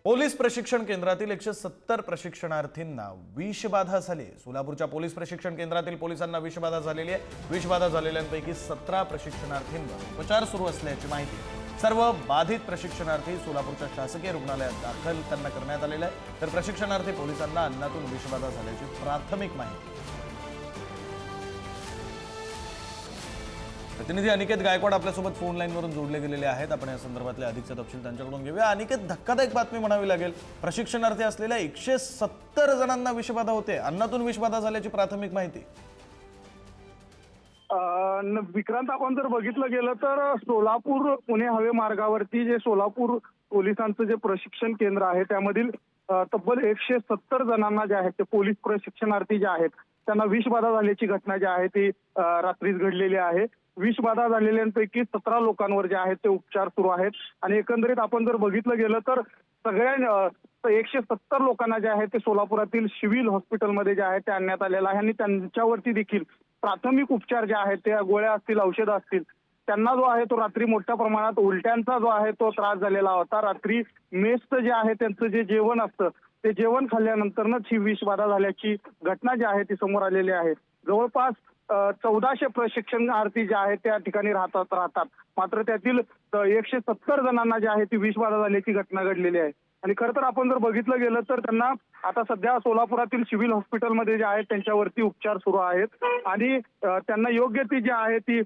Police प्रशिक्षण केंद्रातील 170 प्रशिक्षणार्थींना विषबाधा झाली। सोलापूरच्या पोलीस प्रशिक्षण केंद्रातील पोलिसांना विषबाधा झालेली आहे। विषबाधा झालेल्यांपैकी 17 प्रशिक्षणार्थींवर उपचार सुरू असल्याची माहिती। सर्व बाधित प्रशिक्षणार्थी सोलापूरच्या शासकीय रुग्णालयात दाखल करण्यात आलेले आहे। तर प्रशिक्षणार्थी पोलिसांना अन्नातून विषबाधा झाल्याची प्राथमिक माहिती। प्रतिनिधी अनिकेत गायकवाड आपल्यासोबत फोन लाईनवरून जोडले गेलेले आहेत। आपण या संदर्भातले अधिकचे तपशील त्यांच्याकडून घेऊया। अनिकेत, धक्कादायक बातमी म्हणावी लागेल। प्रशिक्षणार्थी असलेल्या 170 जणांना विषबाधा होते, अन्नातून विषबाधा झाल्याची प्राथमिक माहिती। विक्रांत, आपण जर बघितलं गेलं तर सोलापूर पुणे हवे मार्गावरती जे सोलापूर पोलिसांचं जे प्रशिक्षण केंद्र आहे त्यामधील तब्बल 170 जणांना जे आहेत ते पोलीस प्रशिक्षणार्थी जे आहेत त्यांना विषबाधा झाल्याची घटना जी आहे ती रात्रीच घडलेली आहे। विषबाधा झालेल्यांपैकी 17 लोकांवर जे आहेत ते उपचार सुरू आहेत आणि एकंदरीत आपण जर बघितलं गेलं तर सगळ्या 170 लोकांना जे आहे ते सोलापुरातील सिव्हिल हॉस्पिटलमध्ये जे आहे ते आणण्यात आलेलं आहे आणि त्यांच्यावरती देखील प्राथमिक उपचार जे आहेत ते गोळ्या असतील, औषधं असतील, त्यांना जो आहे तो रात्री मोठ्या प्रमाणात उलट्यांचा जो आहे तो त्रास झालेला होता। रात्री मेसचं जे आहे त्यांचं जे जेवण असतं ते जेवण खाल्ल्यानंतरच ही विषबाधा झाल्याची घटना जी आहे ती समोर आलेली आहे। जवळपास 1400 प्रशिक्षणार्थी जे आहेत त्या ठिकाणी राहतात, मात्र त्यातील 170 जणांना जे आहे ती विषबाधा झाल्याची घटना घडलेली आहे। आणि खरं तर आपण जर बघितलं गेलं तर त्यांना आता सध्या सोलापुरातील सिव्हिल हॉस्पिटलमध्ये जे आहेत त्यांच्यावरती उपचार सुरू आहेत आणि त्यांना योग्य ती जी आहे ती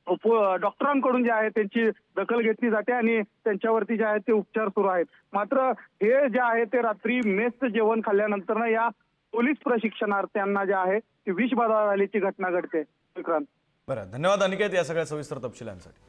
डॉक्टरांकडून जे आहे त्यांची दखल घेतली जाते आणि त्यांच्यावरती जे आहे ते उपचार सुरू आहेत। मात्र हे जे आहे ते रात्री मेसचं जेवण खाल्ल्यानंतर या पोलीस प्रशिक्षणार्थ्यांना जे आहे ती विषबाधा झाल्याची घटना घडते। विक्रांत, बरं, धन्यवाद अनिकेत या सगळ्या सविस्तर तपशिलांसाठी।